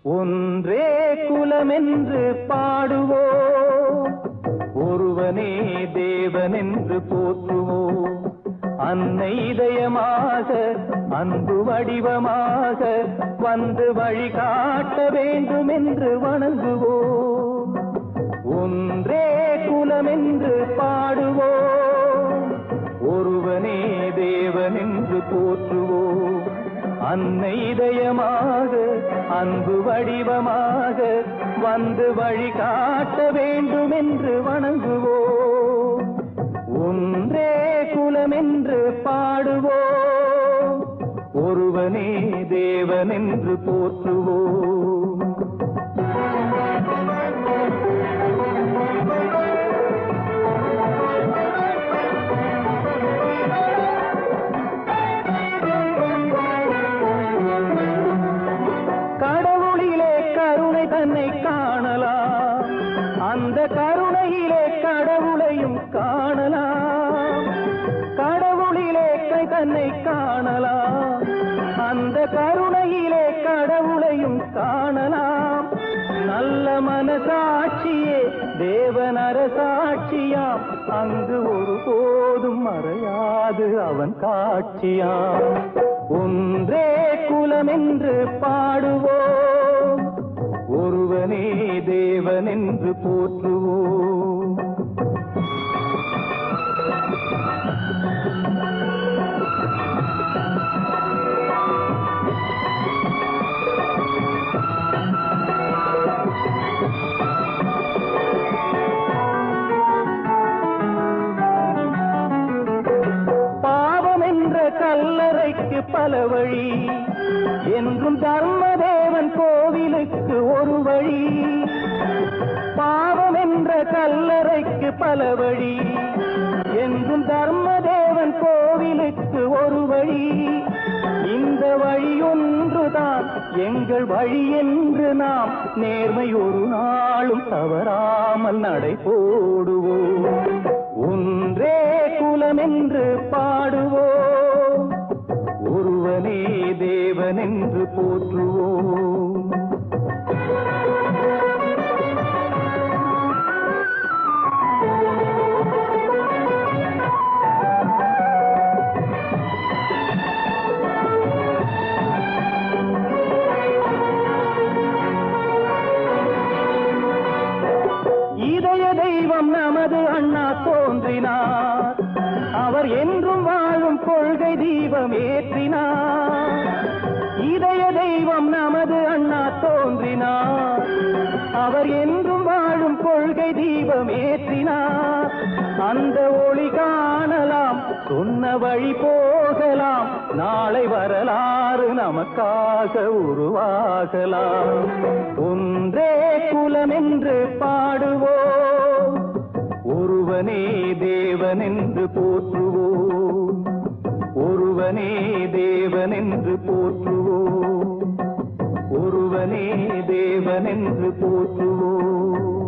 ஒன்றே குலமென்று பாடுவோம், ஒருவனே தேவனென்று போற்றுவோம். அன்னை இதயமாக அன்பு வடிவமாக வந்து வழிகாட்ட வேண்டும் என்று வணங்குவோம். ஒன்றே குலமென்று பாடுவோம், ஒருவனே தேவனென்று போற்றுவோம். அன்னை இதயமாக அன்பு வடிவமாக வந்து வழிகாட்ட வேண்டும் என்று வணங்குவோம். ஒன்றே குலமென்று பாடுவோம், ஒருவனே தேவனென்று போற்றுவோம். கடவுளிலே கருணை தன்னை காணலாம், அந்த கருணையிலே கடவுளையும் காணலாம். கடவுளிலே தன்னை காணலாம், அந்த கருணையிலே கடவுளையும் காணலாம். நல்ல மனசாட்சியே தேவனரசாட்சியாம், அங்கு ஒருபோதும் மறையாது அவன் காட்சியாம். ஒன்றே குலமென்று பாடுவோம், ஒருவனே தேவனென்று போற்றுவோம். கல்லறைக்கு பல வழி என்றும் தர்மதேவன் கோவிலுக்கு ஒரு வழி. பாவம் என்ற கல்லறைக்கு பல வழி என்றும் தர்மதேவன் கோவிலுக்கு ஒரு வழி. இந்த வழியொன்றுதான் எங்கள் வழி என்று நாம் நேர்மை ஒரு நாளும் தவறாமல் நடை போடுவோம். ஒன்றே குலமென்று பாடுவோம், ஒருவனே தேவனென்று போற்றுவோம். இதய தெய்வம் நமது அண்ணா தோன்றினார், அவர் என்றும் வாழும் கொள்கை தீபம் ஏற்றினார். இதய தெய்வம் நமது அண்ணா தோன்றினார், அவர் என்றும் வாழும் கொள்கை தீபம் ஏற்றினார். அந்த ஒளி காணலாம், சொன்ன வழி போகலாம், நாளை வரலாறு நமக்காக உருவாகலாம். ஒன்றே குலமென்று பாடுவோம், ஒருவனே தேவனென்று போற்றுவோம். ஒருவனே தேவனென்று போற்றுவோம், ஒருவனே தேவனென்று போற்றுவோம்.